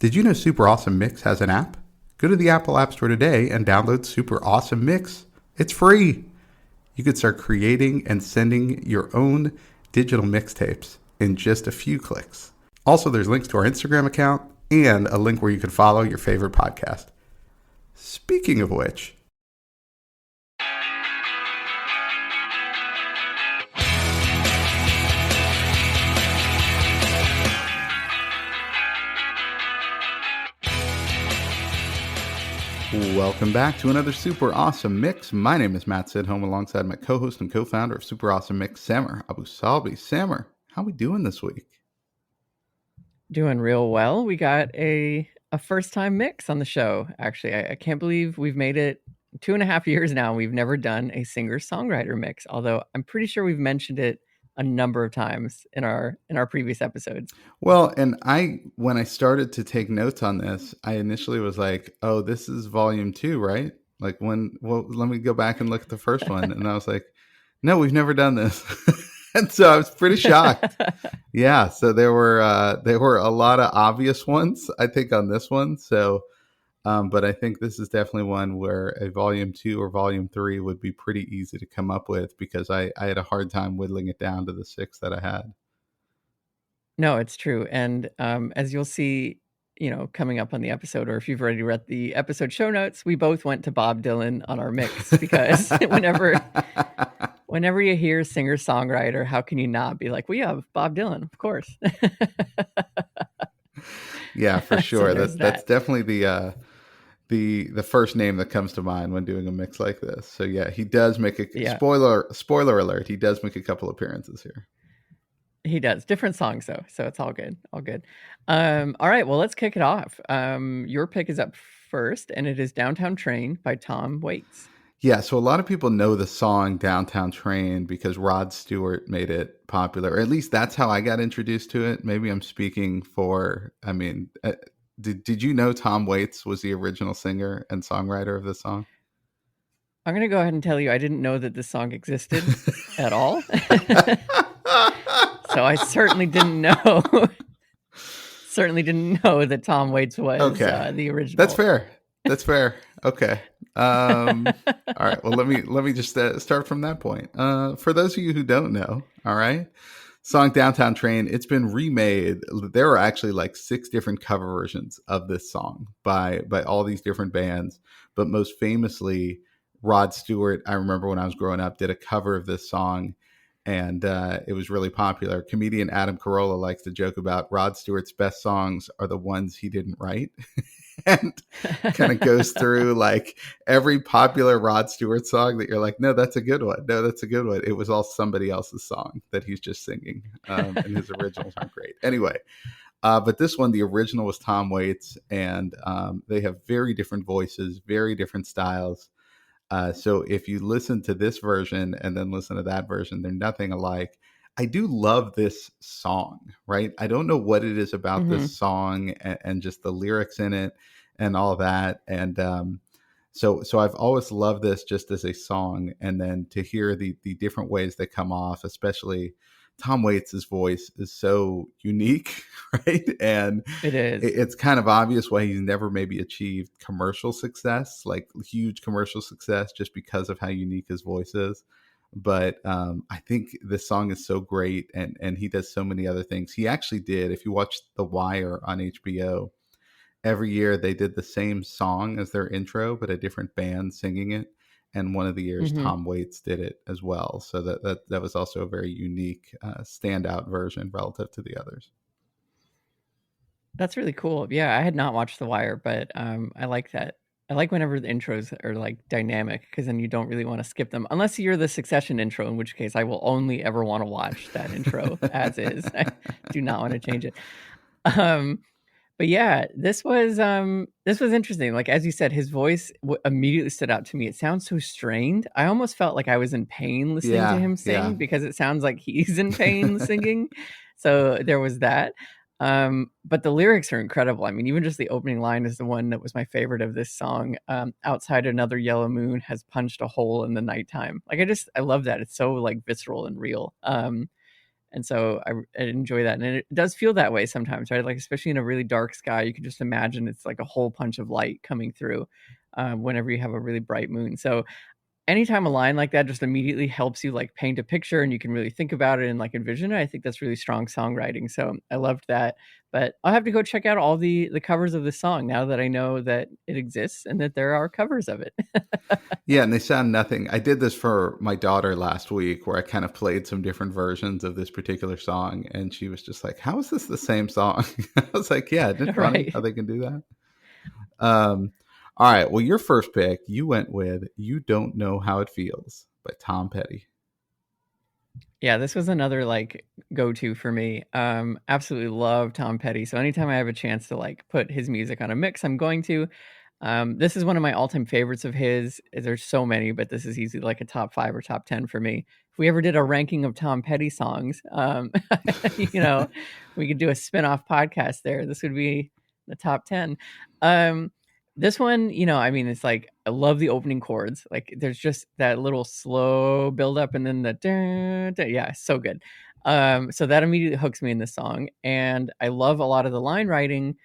Did you know Super Awesome Mix has an app? Go to the Apple App Store today and download Super Awesome Mix. It's free. You could start creating and sending your own digital mixtapes in just a few clicks. Also, there's links to our Instagram account and a link where you can follow your favorite podcast. Speaking of which, welcome back to another Super Awesome Mix. My name is Matt Sidholm, alongside my co-host and co-founder of Super Awesome Mix, Samer Abu Salbi. Samer, how are we doing this week? Doing real well. We got a first-time mix on the show, actually. I can't believe we've made it 2.5 years now. We've never done a singer-songwriter mix, although I'm pretty sure we've mentioned it a number of times in our previous episodes. Well, and when I started to take notes on this, I initially was like, oh, this is volume 2, right? Like let me go back and look at the first one. And I was like, no, we've never done this. And so I was pretty shocked. Yeah. So there were a lot of obvious ones, I think, on this one. So, but I think this is definitely one where a volume 2 or volume 3 would be pretty easy to come up with, because I had a hard time whittling it down to the 6 that I had. No, it's true. And as you'll see, coming up on the episode, or if you've already read the episode show notes, we both went to Bob Dylan on our mix, because whenever you hear singer-songwriter, how can you not be like, we have Bob Dylan, of course. Yeah, for sure. So that's definitely the first name that comes to mind when doing a mix like this. So yeah, he does make spoiler alert, he does make a couple appearances here. He does. Different songs, though, so it's all good. All good. All right, well, let's kick it off. Your pick is up first, and it is Downtown Train by Tom Waits. Yeah, so a lot of people know the song Downtown Train because Rod Stewart made it popular, or at least that's how I got introduced to it. Maybe I'm speaking for, did you know Tom Waits was the original singer and songwriter of this song? I'm going to go ahead and tell you, I didn't know that this song existed at all. So I certainly didn't know that Tom Waits was the original. That's fair. Okay. All right. Well, let me just start from that point. For those of you who don't know, all right, song Downtown Train, it's been remade. There are actually like 6 different cover versions of this song by all these different bands, but most famously, Rod Stewart, I remember when I was growing up, did a cover of this song, and it was really popular. Comedian Adam Carolla likes to joke about Rod Stewart's best songs are the ones he didn't write. And kind of goes through like every popular Rod Stewart song that you're like, no, that's a good one. No, that's a good one. It was all somebody else's song that he's just singing. And his originals aren't great. Anyway, but this one, the original was Tom Waits, and they have very different voices, very different styles. So if you listen to this version and then listen to that version, they're nothing alike. I do love this song, right? I don't know what it is about this song and just the lyrics in it and all that. And so I've always loved this just as a song. And then to hear the different ways they come off, especially Tom Waits' voice is so unique, right? And it is. It's kind of obvious why he's never maybe achieved commercial success, like huge commercial success, just because of how unique his voice is. But I think this song is so great, and he does so many other things. He actually did, if you watch The Wire on HBO, every year they did the same song as their intro, but a different band singing it. And one of the years, Tom Waits did it as well. So that was also a very unique standout version relative to the others. That's really cool. Yeah, I had not watched The Wire, but I like that. I like whenever the intros are like dynamic, because then you don't really want to skip them, unless you're the Succession intro, in which case I will only ever want to watch that intro as is. I do not want to change it. But yeah, this was interesting. Like, as you said, his voice immediately stood out to me. It sounds so strained. I almost felt like I was in pain listening to him sing, because it sounds like he's in pain singing. So there was that. But the lyrics are incredible. I mean, even just the opening line is the one that was my favorite of this song. Outside another yellow moon has punched a hole in the nighttime. Like, I love that. It's so like visceral and real. And so I enjoy that, and it does feel that way sometimes, right? Like especially in a really dark sky, you can just imagine it's like a whole punch of light coming through whenever you have a really bright moon. So anytime a line like that just immediately helps you like paint a picture and you can really think about it and like envision it, I think that's really strong songwriting. So I loved that. But I'll have to go check out all the covers of this song now that I know that it exists and that there are covers of it. Yeah, and they sound nothing. I did this for my daughter last week where I kind of played some different versions of this particular song, and she was just like, "How is this the same song?" I was like, "Yeah, isn't it funny Right. how they can do that?" All right. Well, your first pick, you went with "You Don't Know How It Feels" by Tom Petty. Yeah, this was another like go-to for me. Absolutely love Tom Petty. So anytime I have a chance to like put his music on a mix, I'm going to. This is one of my all-time favorites of his. There's so many, but this is easily like a top 5 or top 10 for me. If we ever did a ranking of Tom Petty songs, you know, we could do a spin-off podcast there. This would be the top 10. Um, this one, I mean, it's like I love the opening chords. Like there's just that little slow build up and then the dun, dun, yeah, so good. So that immediately hooks me in this song. And I love a lot of the line writing,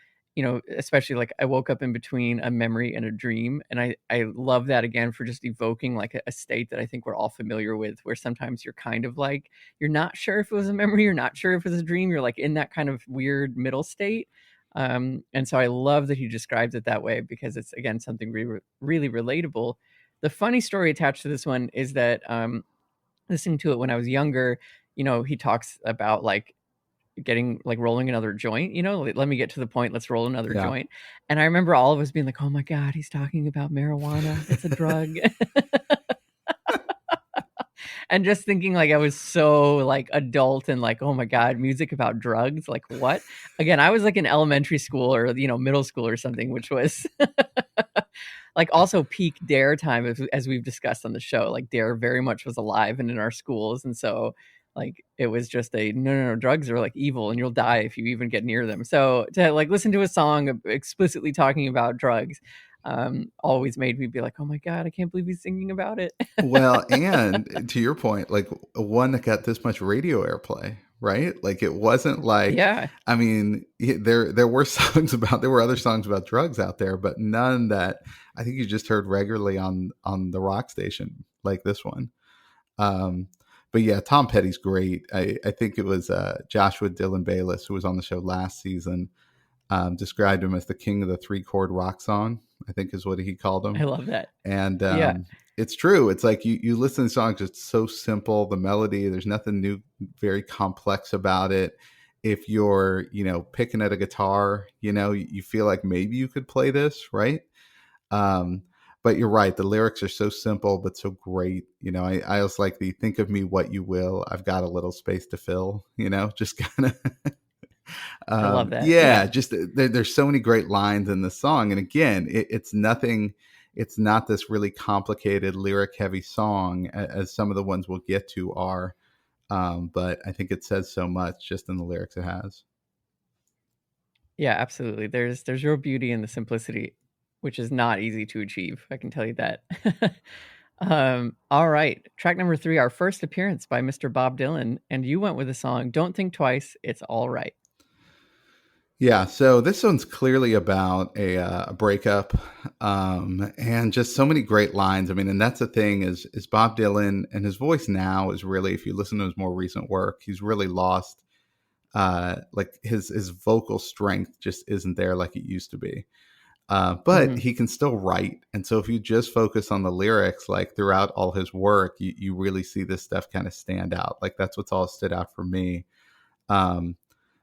especially like I woke up in between a memory and a dream. And I love that again for just evoking like a state that I think we're all familiar with, where sometimes you're kind of like, you're not sure if it was a memory, you're not sure if it was a dream, you're like in that kind of weird middle state. And so I love that he describes it that way because it's again something really relatable. The funny story attached to this one is that listening to it when I was younger, he talks about like getting like rolling another joint, let me get to the point, let's roll another Yeah. joint. And I remember all of us being like, oh my God, he's talking about marijuana. It's a drug. And just thinking like I was so like adult and like, oh my God, music about drugs. Like what? Again, I was like in elementary school or, middle school or something, which was like also peak dare time as we've discussed on the show. Like dare very much was alive and in our schools. And so like it was just a no, drugs are like evil and you'll die if you even get near them. So to like listen to a song explicitly talking about drugs always made me be like, oh my God, I can't believe he's singing about it. Well, and to your point, like one that got this much radio airplay, right? Like it wasn't like, Yeah. I mean, there were there were other songs about drugs out there, but none that I think you just heard regularly on the rock station like this one. Um, but yeah, Tom Petty's great. I think it was Joshua Dylan Bayless who was on the show last season. Described him as the king of the 3-chord rock song, I think is what he called I him. love that. And Yeah. it's true. It's like you listen to songs, it's so simple. The melody, there's nothing new, very complex about it. If you're, picking at a guitar, you feel like maybe you could play this, right? Um, but you're right. The lyrics are so simple, but so great. I also like the think of me what you will. I've got a little space to fill, just kind of I love that. yeah, Yeah. just there's so many great lines in the song, and again, it's nothing. It's not this really complicated lyric heavy song as some of the ones we'll get to are, but I think it says so much just in the lyrics it has. Yeah, absolutely. There's real beauty in the simplicity, which is not easy to achieve. I can tell you that. All right. Track number 3, our first appearance by Mr. Bob Dylan, and you went with the song "Don't Think Twice, It's All Right." Yeah, so this one's clearly about a breakup, and just so many great lines. I mean, and that's the thing is Bob Dylan and his voice now is really, if you listen to his more recent work, he's really lost. Like his vocal strength just isn't there like it used to be. But Mhm. he can still write, and so if you just focus on the lyrics, like throughout all his work, you really see this stuff kind of stand out. Like that's what's all stood out for me. Um,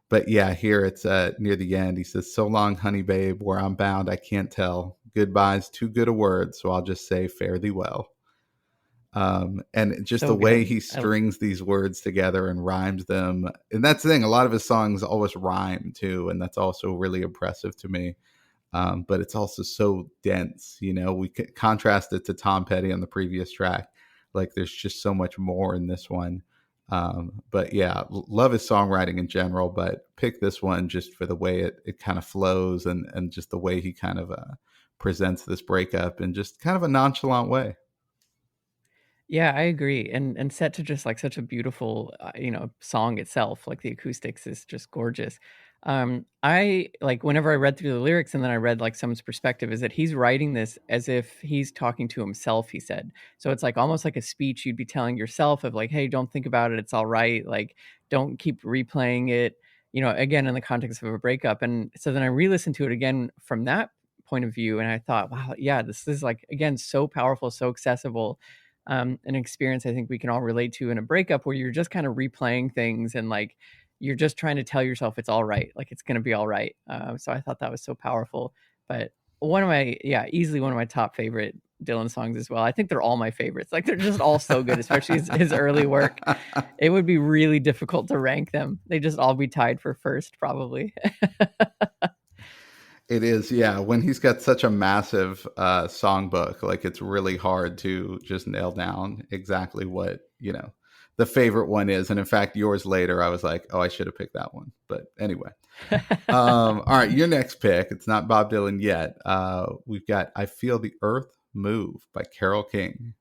but yeah, here it's near the end. He says, "So long, honey babe, where I'm bound, I can't tell. Goodbye's too good a word, so I'll just say fare thee well." And just the So way good. he strings these words together and rhymes them, and that's the thing. A lot of his songs always rhyme too, and that's also really impressive to me. But it's also so dense. We contrast it to Tom Petty on the previous track. Like there's just so much more in this one. But yeah, love his songwriting in general, but pick this one just for the way it kind of flows and just the way he kind of presents this breakup in just kind of a nonchalant way. Yeah, I agree, and set to just, like, such a beautiful, song itself, like, the acoustics is just gorgeous. I like, whenever I read through the lyrics and then I read, like, someone's perspective is that he's writing this as if he's talking to himself, he said. So it's, like, almost like a speech you'd be telling yourself of, like, "Hey, don't think about it, it's alright," like, "Don't keep replaying it," again, in the context of a breakup, and so then I re-listened to it again from that point of view, and I thought, "Wow, yeah, this is, like, again, so powerful, so accessible," an experience I think we can all relate to in a breakup where you're just kind of replaying things and like you're just trying to tell yourself it's all right, like it's going to be all right. So I thought that was so powerful. But easily one of my top favorite Dylan songs as well. I think they're all my favorites. Like they're just all so good, especially his early work. It would be really difficult to rank them. They just all be tied for first, probably. It is, yeah. When he's got such a massive songbook, like it's really hard to just nail down exactly what, the favorite one is. And in fact, yours later, I was like, oh, I should have picked that one. But anyway. All right, your next pick. It's not Bob Dylan yet. We've got I Feel the Earth Move by Carole King.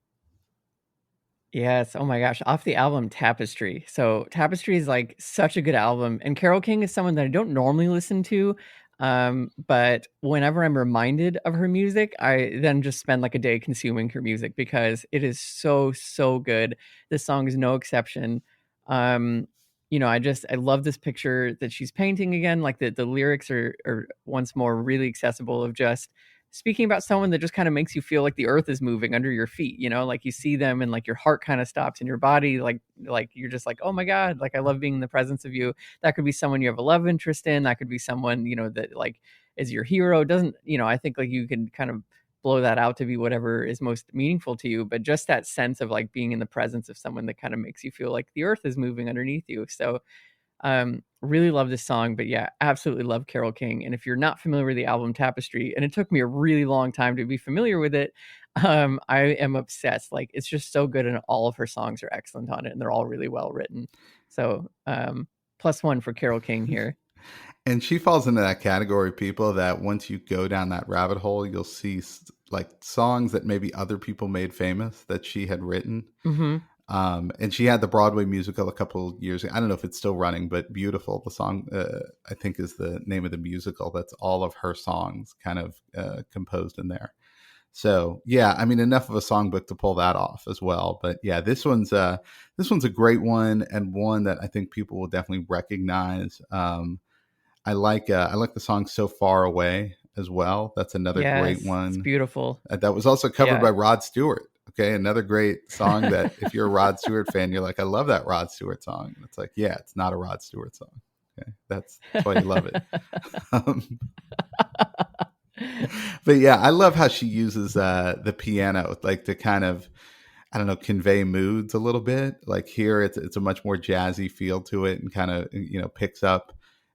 Yes, oh my gosh, off the album Tapestry. So, Tapestry is, like, such a good album, and Carole King is someone that I don't normally listen to, but whenever I'm reminded of her music, I then just spend, like, a day consuming her music because it is so, so good. This song is no exception. I love this picture that she's painting again, like, the lyrics are once more really accessible of just speaking about someone that just kind of makes you feel like the earth is moving under your feet, like you see them and like your heart kind of stops in your body, like you're just like, oh my god, like I love being in the presence of you. That could be someone you have a love interest in, that could be someone that like is your hero. Doesn't I think like you can kind of blow that out to be whatever is most meaningful to you, but just that sense of like being in the presence of someone that kind of makes you feel like the earth is moving underneath you. So really love this song, but yeah, absolutely love Carole King. And if you're not familiar with the album Tapestry, and it took me a really long time to be familiar with it, I am obsessed. Like it's just so good, and all of her songs are excellent on it, and they're all really well written. So +1 for Carole King here. And she falls into that category of people that once you go down that rabbit hole, you'll see like songs that maybe other people made famous that she had written. Mm-hmm. And she had the Broadway musical a couple of years ago. I don't know if it's still running, but Beautiful, the song, I think is the name of the musical. That's all of her songs kind of composed in there. So yeah, I mean, enough of a songbook to pull that off as well. But yeah, this one's a great one, and one that I think people will definitely recognize. I like the song "So Far Away" as well. That's another great Yes, it's one. beautiful. That was also covered Yeah. by Rod Stewart. Okay, another great song that if you're a Rod Stewart fan, you're like, I love that Rod Stewart song. And it's like, yeah, it's not a Rod Stewart song. Okay, that's why you love it. Um, but yeah, I love how she uses the piano, like to kind of, I don't know, convey moods a little bit. Like here, it's a much more jazzy feel to it, and kind of picks up.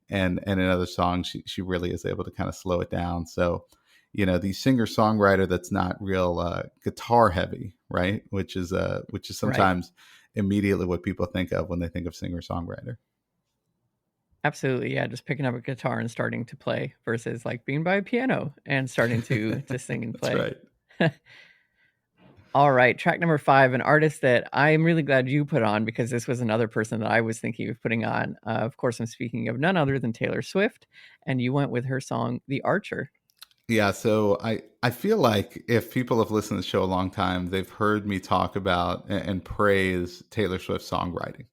And in other songs, she really is able to kind of slow it down. So, the singer songwriter that's not real guitar heavy, right? Which is Right. sometimes immediately what people think of when they think of singer songwriter. Absolutely. Yeah, just picking up a guitar and starting to play versus like being by a piano and starting to sing and That's play. right. All right, track number 5, an artist that I'm really glad you put on because this was another person that I was thinking of putting on. Of course, I'm speaking of none other than Taylor Swift, and you went with her song "The Archer." Yeah, so I feel like if people have listened to the show a long time, they've heard me talk about and praise Taylor Swift's songwriting,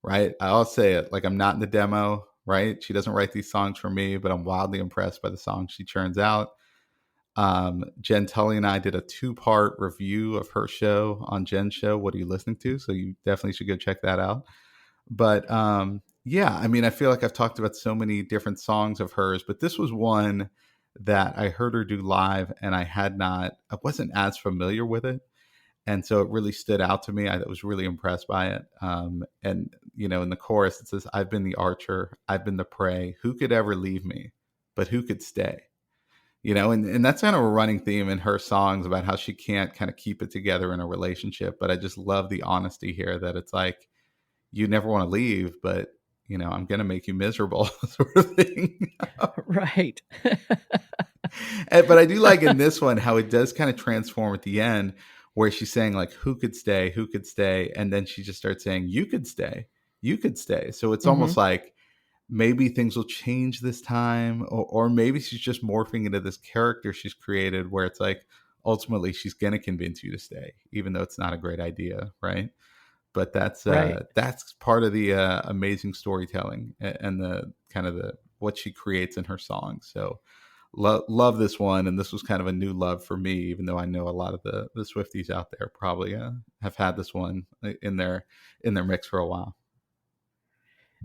right? I'll say it like I'm not in the demo, right? She doesn't write these songs for me, but I'm wildly impressed by the songs she churns out. Jen Tully and I did a 2-part review of her show on Jen's show. What are you listening to? So you definitely should go check that out. But yeah, I mean, I feel like I've talked about so many different songs of hers, but this was one that I heard her do live, and I wasn't as familiar with it. And so it really stood out to me. I was really impressed by it. And, in the chorus, it says, I've been the archer, I've been the prey. Who could ever leave me? But who could stay? And that's kind of a running theme in her songs about how she can't kind of keep it together in a relationship. But I just love the honesty here that it's like, you never want to leave, but I'm going to make you miserable sort of thing. Right. But I do like in this one how it does kind of transform at the end where she's saying like, who could stay, and then she just starts saying, you could stay. So it's Mhm. almost like maybe things will change this time, or maybe she's just morphing into this character she's created where it's like ultimately she's going to convince you to stay even though it's not a great idea, right? But Right. that's part of the amazing storytelling and the kind of the what she creates in her songs. So love this one, and this was kind of a new love for me, even though I know a lot of the Swifties out there probably have had this one in their mix for a while.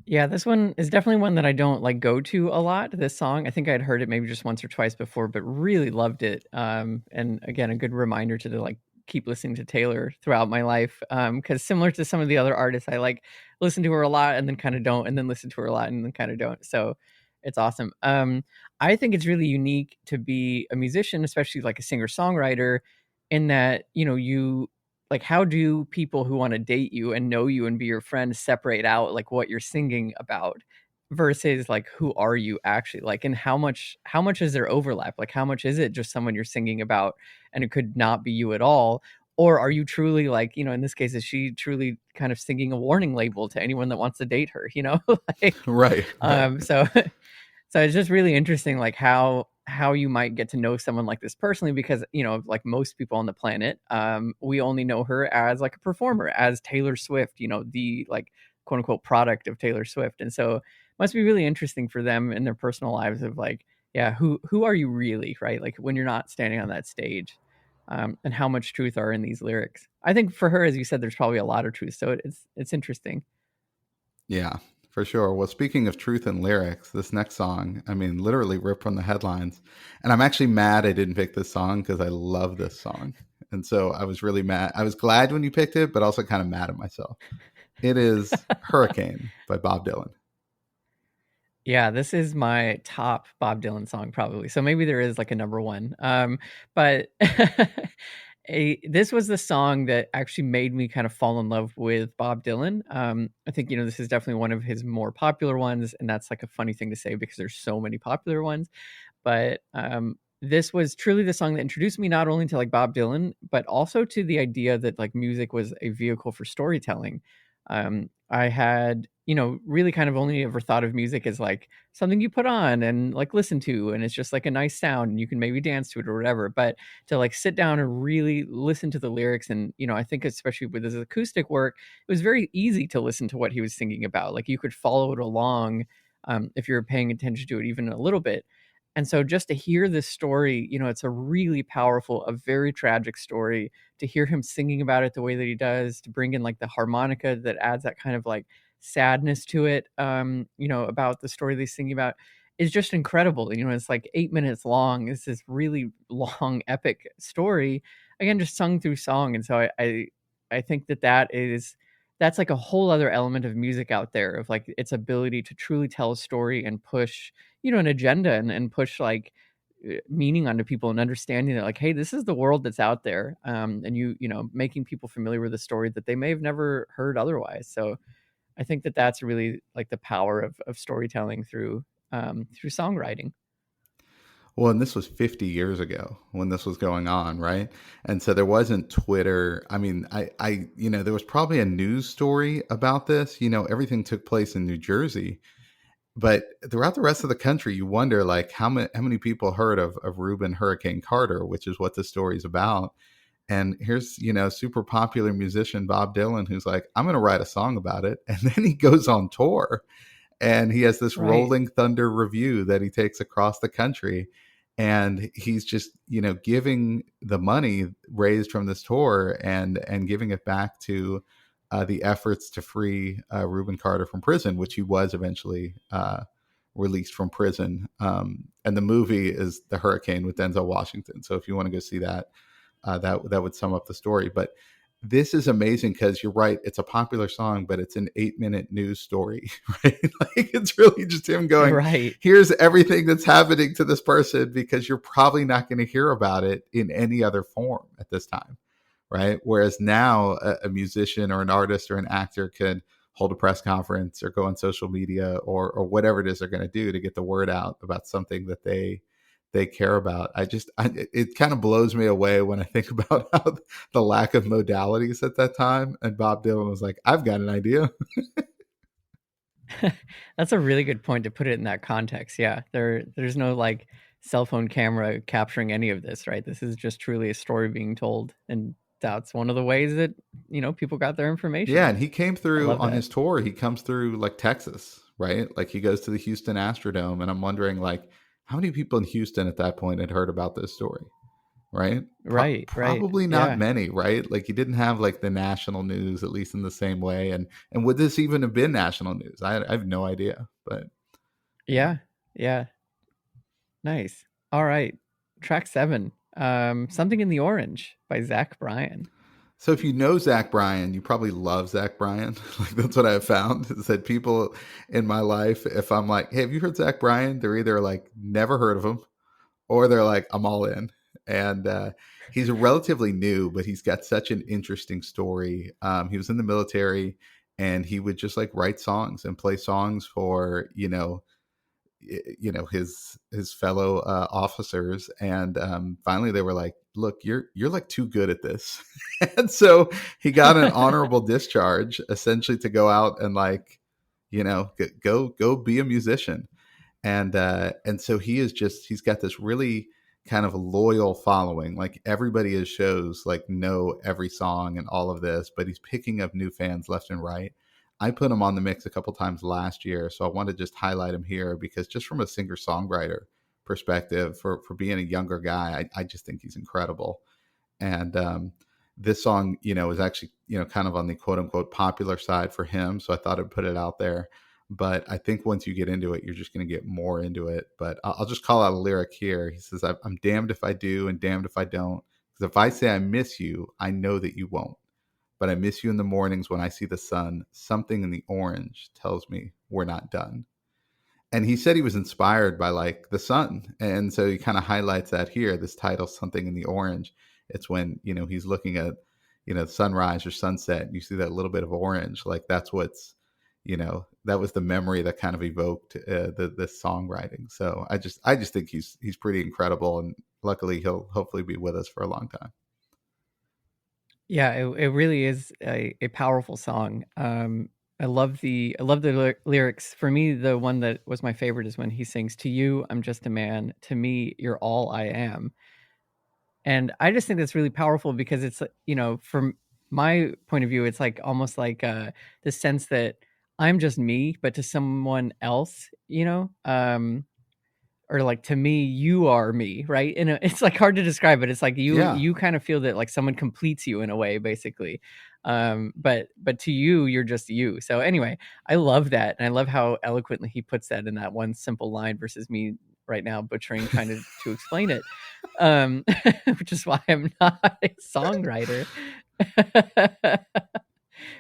Yeah, this one is definitely one that I don't, like, go to a lot, this song. I think I'd heard it maybe just once or twice before, but really loved it, and again, a good reminder like, keep listening to Taylor throughout my life, because similar to some of the other artists, I, like, listen to her a lot and then kinda don't, and then listen to her a lot and then kinda don't, so it's awesome. I think it's really unique to be a musician, especially, like, a singer-songwriter, in that, you like, how do people who wanna date you and know you and be your friend separate out, like, what you're singing about versus, like, who are you actually, like, and how much is there overlap? Like, how much is it just someone you're singing about and it could not be you at all? Or are you truly, like, in this case, is she truly kind of singing a warning label to anyone that wants to date her, you know? Like, Right, right. so so it's just really interesting, like how you might get to know someone like this personally, because like most people on the planet, we only know her as like a performer, as Taylor Swift, the like quote unquote product of Taylor Swift, and so it must be really interesting for them in their personal lives of like, yeah, who are you really, right? Like when you're not standing on that stage, and how much truth are in these lyrics. I think for her, as you said, there's probably a lot of truth, so it's interesting. Yeah, for sure. Well, speaking of truth and lyrics, this next song, I mean, literally ripped from the headlines. And I'm actually mad I didn't pick this song because I love this song. And so I was really mad. I was glad when you picked it, but also kind of mad at myself. It is Hurricane by Bob Dylan. Yeah, this is my top Bob Dylan song probably. So maybe there is like a number one. But this was the song that actually made me kind of fall in love with Bob Dylan. I think, this is definitely one of his more popular ones. And that's like a funny thing to say because there's so many popular ones. But this was truly the song that introduced me not only to like Bob Dylan, but also to the idea that like music was a vehicle for storytelling. I had, really kind of only ever thought of music as like something you put on and like listen to, and it's just like a nice sound and you can maybe dance to it or whatever. But to like sit down and really listen to the lyrics, and I think especially with his acoustic work, it was very easy to listen to what he was singing about. Like you could follow it along, if you're paying attention to it even a little bit. And so just to hear this story, it's a really powerful, a very tragic story. To hear him singing about it the way that he does, to bring in like the harmonica that adds that kind of like sadness to it, about the story that he's singing about, is just incredible. It's like 8 minutes long. It's this really long, epic story. Again, just sung through song. And so I think that's like a whole other element of music out there, of like its ability to truly tell a story and push, an agenda, and push like meaning onto people, and understanding that like, hey, this is the world that's out there, and making people familiar with a story that they may have never heard otherwise. So I think that that's really like the power of storytelling through songwriting. Well, and this was 50 years ago when this was going on, right? And so there wasn't Twitter. I mean, there was probably a news story about this. Everything took place in New Jersey, but throughout the rest of the country, you wonder like how many people heard of Reuben Hurricane Carter, which is what the story's about. And here's super popular musician Bob Dylan who's like, I'm going to write a song about it, and then he goes on tour and he has this Right. rolling thunder review that he takes across the country, and he's just giving the money raised from this tour and giving it back to the efforts to free Reuben Carter from prison, which he was eventually released from prison. And the movie is The Hurricane with Denzel Washington, so if you want to go see that, that would sum up the story. But this is amazing because you're right, it's a popular song, but it's an 8-minute news story, right? Like it's really just him going, Right. here's everything that's happening to this person, because you're probably not going to hear about it in any other form at this time, right? Whereas now a musician or an artist or an actor could hold a press conference or go on social media or whatever it is they're going to do to get the word out about something that they care about. It kind of blows me away when I think about how the lack of modalities at that time. And Bob Dylan was like, I've got an idea. That's a really good point to put it in that context. Yeah, there's no like cell phone camera capturing any of this, right? This is just truly a story being told, and that's one of the ways that people got their Yeah, information. and he came I through love on that. his tour. He comes through like Texas, right? Like he goes to the Houston Astrodome, and I'm wondering like how many people in Houston at that point had heard about this story, right? Right, right. Probably not Yeah, many, right? Like he didn't have like the national news, at least in the same way. And would this even have been national news? I have no idea, but yeah. yeah, yeah. Nice. All right, track 7. Something in the Orange by Zach Bryan. So if you know Zach Bryan, you probably love Zach Bryan. Like that's what I have found is that people in my life, if I'm like, hey, have you heard Zach Bryan? They're either like never heard of him or they're like, I'm all in. And he's relatively new, but he's got such an interesting story. He was in the military and he would just like write songs and play songs for, his fellow officers, and finally they were like, look, you're like too good at this. And so he got an honorable discharge essentially to go out and like go be a musician. And so he's got this really kind of loyal following. Like everybody at his shows like know every song and all of this, but he's picking up new fans left and right. I put him on the mix a couple times last year, so I want to just highlight him here because just from a singer songwriter perspective, for being a younger guy, I just think he's incredible. And this song, is actually kind of on the quote unquote popular side for him, so I thought I'd put it out there. But I think once you get into it, you're just going to get more into it. But I'll just call out a lyric here. He says, I'm damned if I do and damned if I don't. Because if I say I miss you, I know that you won't. But I miss you in the mornings when I see the sun. Something in the orange tells me we're not done. And he said he was inspired by like the sun. And so he kind of highlights that here, this title, Something in the Orange. It's when, he's looking at, sunrise or sunset, and you see that little bit of orange. Like that's that was the memory that kind of evoked this songwriting. So I just think he's pretty incredible. And luckily he'll hopefully be with us for a long time. Yeah, it really is a powerful song. I love the lyrics. For me, the one that was my favorite is when he sings, "To you, I'm just a man. To me, you're all I am." And I just think that's really powerful because it's, from my point of view, it's like almost like the sense that I'm just me, but to someone else, or like to me you are me, right? And it's like hard to describe, but it's like you Yeah. you kind of feel that like someone completes you in a way, basically. But to you, you're just you. So anyway, I love that, and I love how eloquently he puts that in that one simple line versus me right now butchering trying to explain it, um which is why I'm not a songwriter.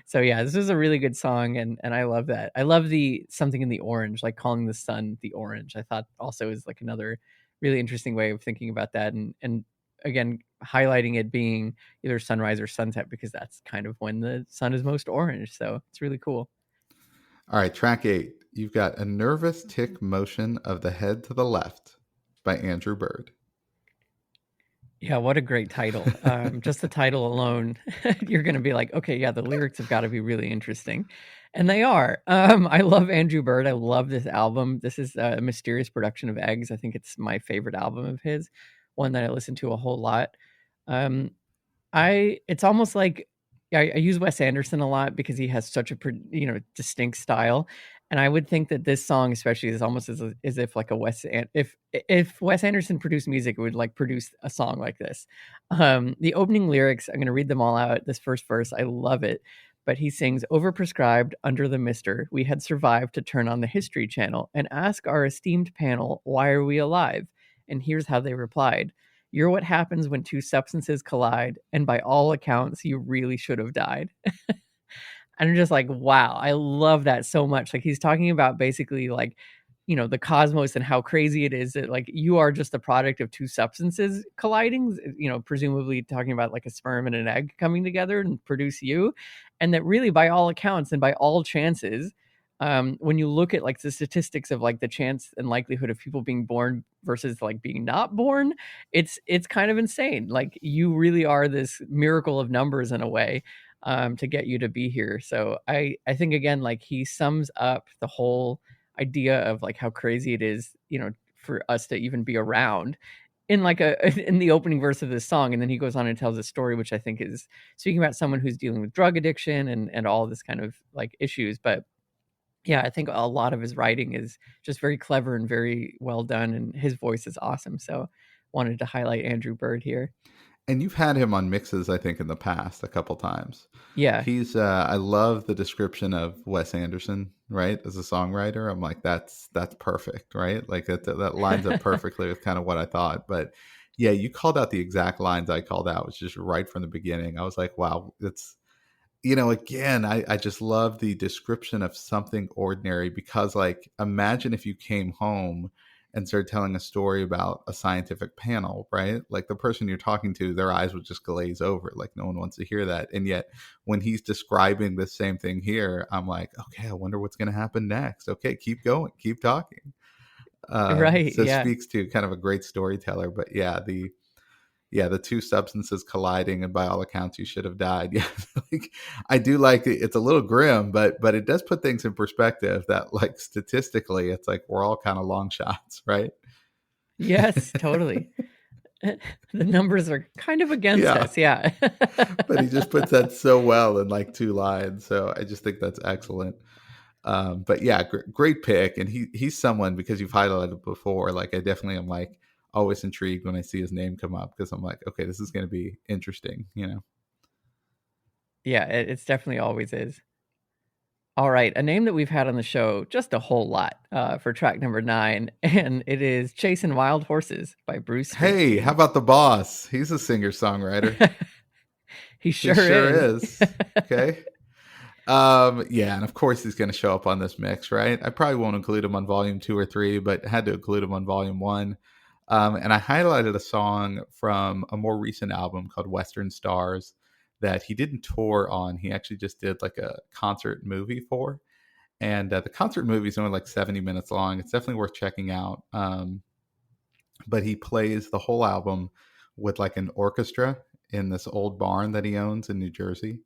So yeah, this is a really good song, and I love that. I love the something in the orange, like calling the sun the orange. I thought also is like another really interesting way of thinking about that, and again highlighting it being either sunrise or sunset because that's kind of when the sun is most orange. So it's really cool. All right, track 8. You've got A Nervous Tick Motion of the Head to the Left by Andrew Bird. Yeah, what a great title. Just the title alone, you're going to be like, okay, yeah, the lyrics have got to be really interesting. And they are. I love Andrew Bird. I love this album. This is a mysterious production of Eggs. I think it's my favorite album of his, one that I listen to a whole lot. Um, it's almost like I use Wes Anderson a lot because he has such a distinct style, and I would think that this song especially is almost as if like if Wes Anderson produced music, it would like produce a song like this. The opening lyrics, I'm going to read them all out. This first verse, I love it. But he sings, "Overprescribed under the mister, we had survived to turn on the History Channel and ask our esteemed panel, why are we alive? And here's how they replied. You're what happens when two substances collide, and by all accounts, you really should have died." And I'm just like, wow, I love that so much. Like he's talking about basically like, the cosmos and how crazy it is that like you are just the product of two substances colliding, presumably talking about like a sperm and an egg coming together and produce you. And that really by all accounts and by all chances, when you look at like the statistics of like the chance and likelihood of people being born versus like being not born, it's kind of insane. Like you really are this miracle of numbers in a way, to get you to be here. So I think again, like he sums up the whole idea of like how crazy it is, for us to even be around in like a in the opening verse of this song. And then he goes on and tells a story which I think is speaking about someone who's dealing with drug addiction and all this kind of like issues. But yeah, I think a lot of his writing is just very clever and very well done, and his voice is awesome. So, wanted to highlight Andrew Bird here. And you've had him on mixes, I think, in the past a couple times. Yeah, He's I love the description of Wes Anderson, right? As a songwriter. I'm like, that's perfect, right? Like that lines up perfectly with kind of what I thought. But yeah, you called out the exact lines I called out, which is right from the beginning. I was like, wow, it's again, I just love the description of something ordinary because, like, imagine if you came home and started telling a story about a scientific panel, right? Like, the person you're talking to, their eyes would just glaze over. Like, no one wants to hear that. And yet, when he's describing the same thing here, I'm like, okay, I wonder what's going to happen next. Okay, keep going, keep talking. right. So it Yeah, speaks to kind of a great storyteller. But the two substances colliding, and by all accounts you should have died. Yeah, like, I do like it. It's a little grim, but it does put things in perspective that, like, statistically it's like we're all kind of long shots, right? yes, totally. The numbers are kind of against Yeah, us. Yeah. but he just puts that so well in like two lines, so I just think that's excellent. But yeah, great pick. And he's someone, because you've highlighted before, like I definitely am like always intrigued when I see his name come up, because I'm like, okay, this is going to be interesting. Yeah, it's definitely always is. All right, a name that we've had on the show just a whole lot, for track number 9, and it is "Chasing Wild Horses" by Bruce Hey, how Springsteen. about the boss? He's a singer songwriter. He He sure sure is. is. Okay. Yeah, and of course he's going to show up on this mix, right? I probably won't include him on volume 2 or 3, but had to include him on volume 1. And I highlighted a song from a more recent album called Western Stars that he didn't tour on. He actually just did like a concert movie for. And the concert movie is only like 70 minutes long. It's definitely worth checking out. But he plays the whole album with like an orchestra in this old barn that he owns in New Jersey,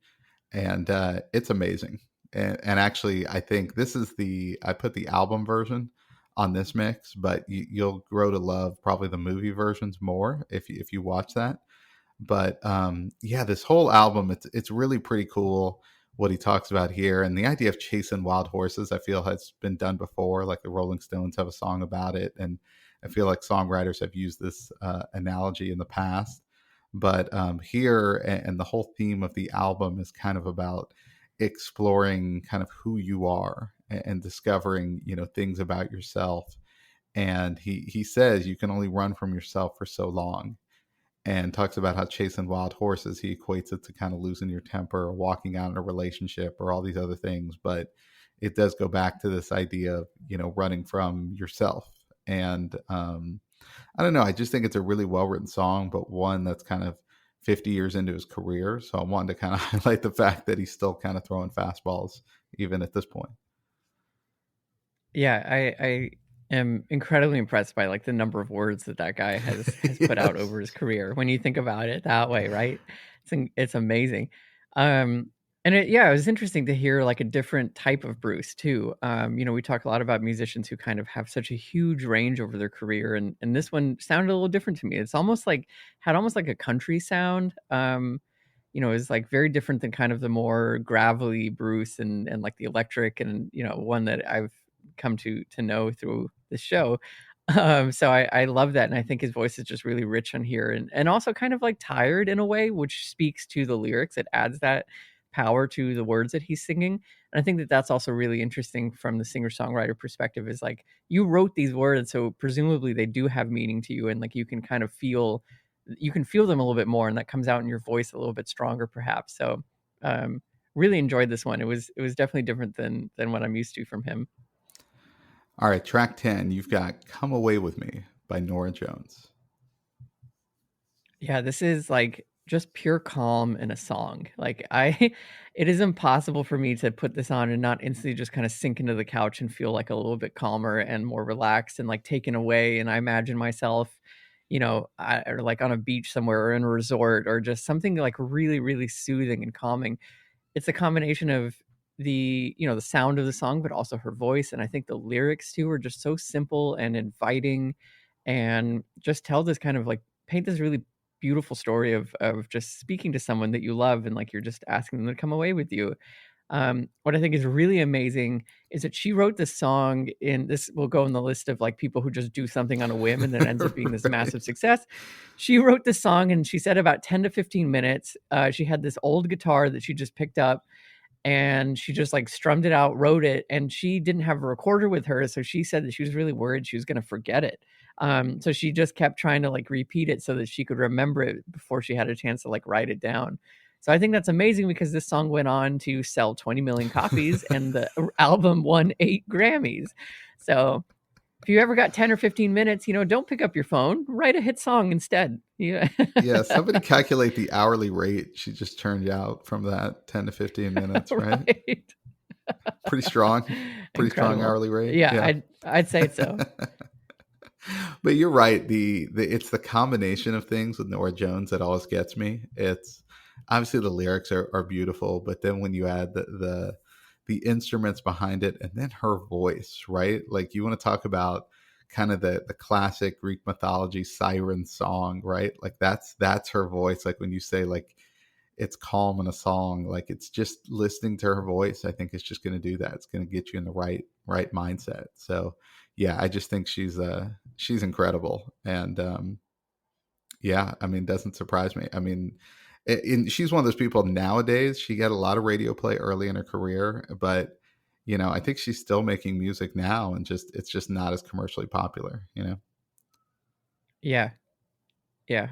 and it's amazing. And actually, I think this is I put the album version on this mix, but you'll grow to love probably the movie versions more if you watch that. But yeah, this whole album, it's really pretty cool what he talks about here, and the idea of chasing wild horses, I feel, has been done before. Like the Rolling Stones have a song about it, and I feel like songwriters have used this analogy in the past. But here, and the whole theme of the album is kind of about exploring kind of who you are, and discovering things about yourself. And he says you can only run from yourself for so long, and talks about how chasing wild horses, he equates it to kind of losing your temper or walking out in a relationship or all these other things. But it does go back to this idea of running from yourself. And I don't know, I just think it's a really well written song, but one that's kind of 50 years into his career. So I wanted to kind of highlight the fact that he's still kind of throwing fastballs even at this point. Yeah, I am incredibly impressed by like the number of words that guy has put out Yes. over his career. When you think about it that way, right? It's amazing. Um, and it was interesting to hear like a different type of Bruce too. We talk a lot about musicians who kind of have such a huge range over their career, and this one sounded a little different to me. It's almost like had almost like a country sound. Is like very different than kind of the more gravelly Bruce and like the electric and one that I've come to know through the show. So I love that, and I think his voice is just really rich on here, and also kind of like tired in a way, which speaks to the lyrics. It adds that power to the words that he's singing, and I think that that's also really interesting from the singer songwriter perspective. Is like you wrote these words, so presumably they do have meaning to you, and like you can feel them a little bit more, and that comes out in your voice a little bit stronger, perhaps. So um, really enjoyed this one. It was definitely different than what I'm used to from him. All right, track 10, you've got Come Away With Me by Nora Jones. Yeah, this is like just pure calm in a song. Like I it is impossible for me to put this on and not instantly just kind of sink into the couch and feel like a little bit calmer and more relaxed and like taken away. And I imagine myself, or like on a beach somewhere or in a resort or just something like really, really soothing and calming. It's a combination of the sound of the song, but also her voice. And I think the lyrics too are just so simple and inviting and just tell this kind of like paint this really beautiful story of just speaking to someone that you love and like you're just asking them to come away with you. What I think is really amazing is that she wrote this song, and this will go in the list of like people who just do something on a whim and then ends up being this massive Right. success. She wrote this song and she said about 10 to 15 minutes. She had this old guitar that she just picked up and she just like strummed it out, wrote it, and she didn't have a recorder with her. So she said that she was really worried she was going to forget it. So she just kept trying to like repeat it so that she could remember it before she had a chance to like write it down. So I think that's amazing because this song went on to sell 20 million copies and the album won 8 Grammys. So if you ever got 10 or 15 minutes, don't pick up your phone, write a hit song instead. Yeah. Yeah, somebody calculate the hourly rate she just turned out from that 10 to 15 minutes, right? Right. Pretty strong. Pretty strong Incredible. hourly rate. Yeah, Yeah. I'd say so. But you're right. The it's the combination of things with Nora Jones that always gets me. It's obviously the lyrics are beautiful, but then when you add the instruments behind it and then her voice, right? Like you want to talk about kind of the classic Greek mythology siren song, right? Like that's her voice. Like when you say like it's calm in a song, like it's just listening to her voice, I think it's just going to do that. It's going to get you in the right mindset. So yeah, I just think she's incredible. And yeah, I mean, doesn't surprise me. I mean, she's one of those people nowadays. She got a lot of radio play early in her career, but I think she's still making music now, and just it's just not as commercially popular. Yeah. Yeah.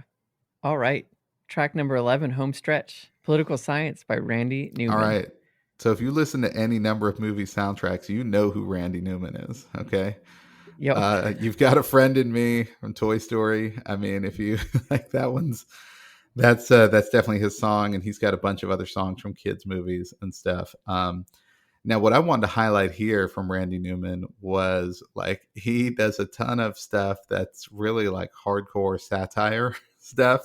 All right. Track number 11, Home Stretch, Political Science by Randy All Newman. right. So if you listen to any number of movie soundtracks, you know who Randy Newman is. Okay. Yep. You've got a friend in me from Toy Story. I mean, if you like that one's that's definitely his song, and he's got a bunch of other songs from kids movies and stuff. Now, what I wanted to highlight here from Randy Newman was like he does a ton of stuff that's really like hardcore satire stuff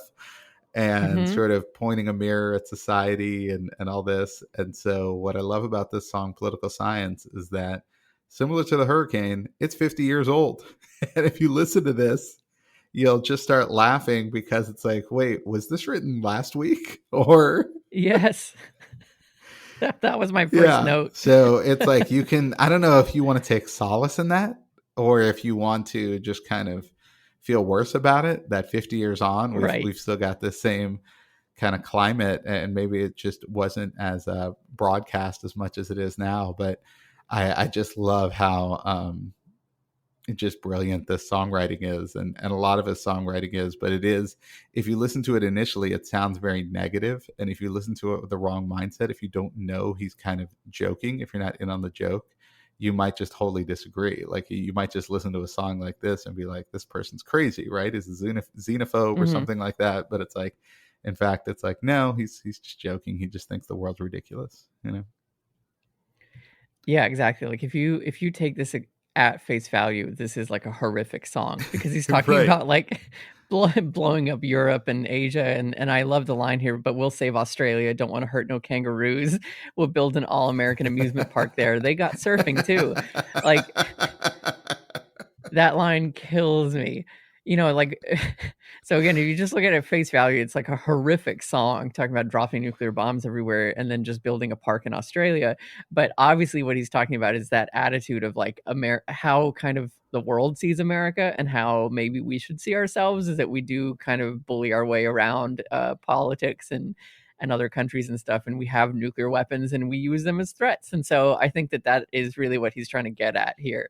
and Hmm. sort of pointing a mirror at society and all this. And so, what I love about this song, Political Science, is that similar to the Hurricane, it's 50 years old. And if you listen to this, you'll just start laughing because it's like, wait, was this written last week? Or, Yes. That was my first yeah. note. So it's like I don't know if you want to take solace in that or if you want to just kind of feel worse about it that 50 years on, Right. we've still got the same kind of climate, and maybe it just wasn't as broadcast as much as it is now. But I just love how just brilliant this songwriting is, and a lot of his songwriting is. But it is, if you listen to it initially, it sounds very negative, and if you listen to it with the wrong mindset, if you don't know he's kind of joking, if you're not in on the joke, you might just wholly disagree. Like you might just listen to a song like this and be like, this person's crazy, right? Is a xenophobe or Hmm. something like that. But it's like, in fact, it's like, no, he's just joking. He just thinks the world's ridiculous. Yeah, exactly. Like if you take this at face value, this is like a horrific song because he's talking Right. about like blowing up Europe and Asia, and I love the line here, but we'll save Australia, don't want to hurt no kangaroos. We'll build an all-American amusement park there. They got surfing too. Like that line kills me. Like so again, if you just look at it at face value, it's like a horrific song talking about dropping nuclear bombs everywhere and then just building a park in Australia. But obviously what he's talking about is that attitude of like how kind of the world sees America and how maybe we should see ourselves is that we do kind of bully our way around politics and other countries and stuff, and we have nuclear weapons and we use them as threats. And so I think that is really what he's trying to get at here,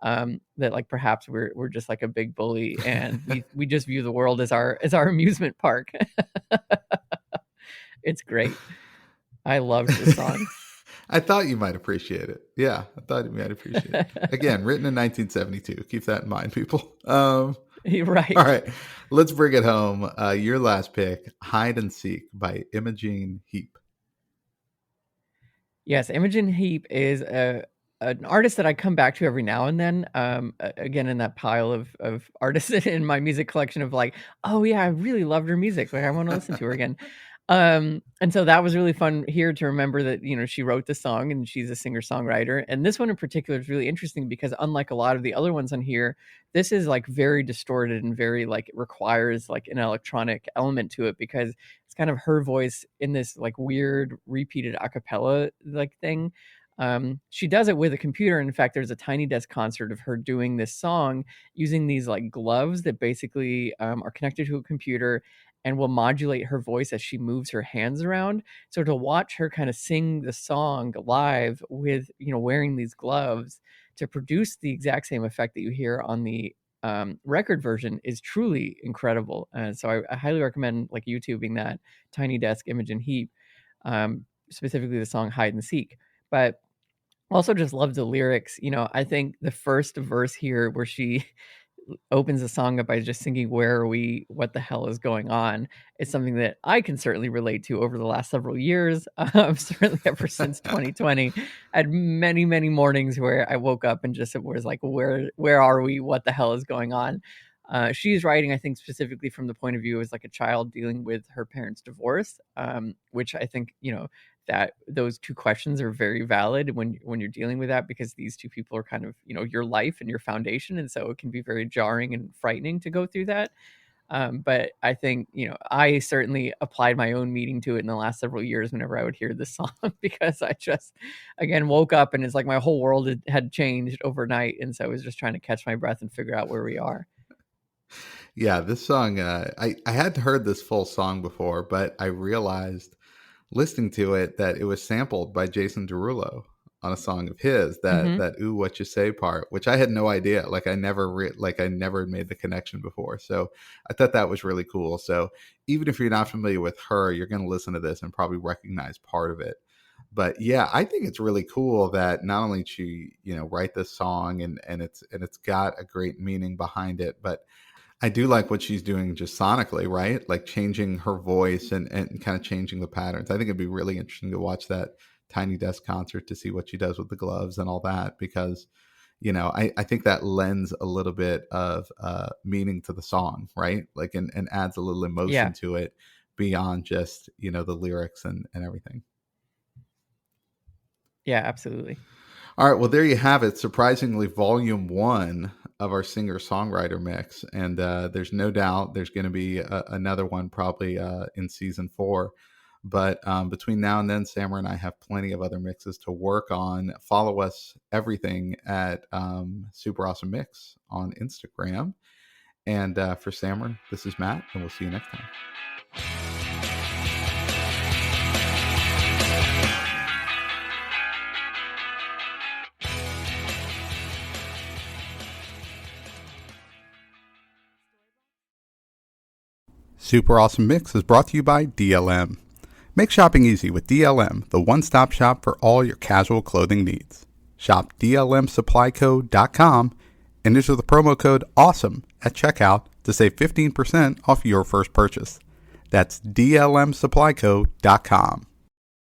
that like perhaps we're just like a big bully and we just view the world as our amusement park. It's great. I loved this song. I thought you might appreciate it. Yeah, I thought you might appreciate it. Again, written in 1972. Keep that in mind, people. All Right. right, let's bring it home. Your last pick, Hide and Seek by Imogene Heap. Yes, Imogen Heap is an artist that I come back to every now and then. Again, in that pile of artists in my music collection of like, oh yeah, I really loved her music. Like I want to listen to her again. And so that was really fun here to remember that, she wrote the song and she's a singer-songwriter. And this one in particular is really interesting because unlike a lot of the other ones on here, this is like very distorted and very like it requires like an electronic element to it because it's kind of her voice in this like weird repeated a cappella like thing. She does it with a computer. In fact, there's a Tiny Desk concert of her doing this song using these like gloves that basically are connected to a computer and will modulate her voice as she moves her hands around. So to watch her kind of sing the song live with, wearing these gloves to produce the exact same effect that you hear on the record version is truly incredible. So I highly recommend like YouTubing that Tiny Desk Imogen Heap, specifically the song Hide and Seek. But also just love the lyrics. I think the first verse here where she opens the song up by just singing "Where are we? What the hell is going on?" is something that I can certainly relate to over the last several years. Certainly ever since 2020, I had many, many mornings where I woke up and just was like, "Where are we? What the hell is going on?" She's writing, I think, specifically from the point of view as like a child dealing with her parents' divorce, which I think that those two questions are very valid when you're dealing with that because these two people are kind of your life and your foundation, and so it can be very jarring and frightening to go through that. But I think I certainly applied my own meaning to it in the last several years whenever I would hear this song because I just again woke up and it's like my whole world had changed overnight, and so I was just trying to catch my breath and figure out where we are. Yeah, this song, I had heard this full song before, but I realized listening to it that it was sampled by Jason Derulo on a song of his, that Hmm. that "Ooh, what you say" part, which I had no idea. Like I never made the connection before. So I thought that was really cool. So even if you're not familiar with her, you're going to listen to this and probably recognize part of it. But yeah, I think it's really cool that not only did she, write this song and it's got a great meaning behind it, but I do like what she's doing just sonically, right? Like changing her voice and kind of changing the patterns. I think it'd be really interesting to watch that Tiny Desk concert to see what she does with the gloves and all that, because, I think that lends a little bit of meaning to the song, right? Like, and adds a little emotion Yeah, to it beyond just, the lyrics and everything. yeah, absolutely. All right, well, there you have it. Surprisingly, volume one of our singer songwriter mix, and there's no doubt there's going to be another one probably in season four. But between now and then, Samara and I have plenty of other mixes to work on. Follow us everything at Super Awesome Mix on Instagram. And for Samara, this is Matt, and we'll see you next time. Super Awesome Mix is brought to you by DLM. Make shopping easy with DLM, the one-stop shop for all your casual clothing needs. Shop dlmsupplyco.com and enter the promo code AWESOME at checkout to save 15% off your first purchase. That's dlmsupplyco.com.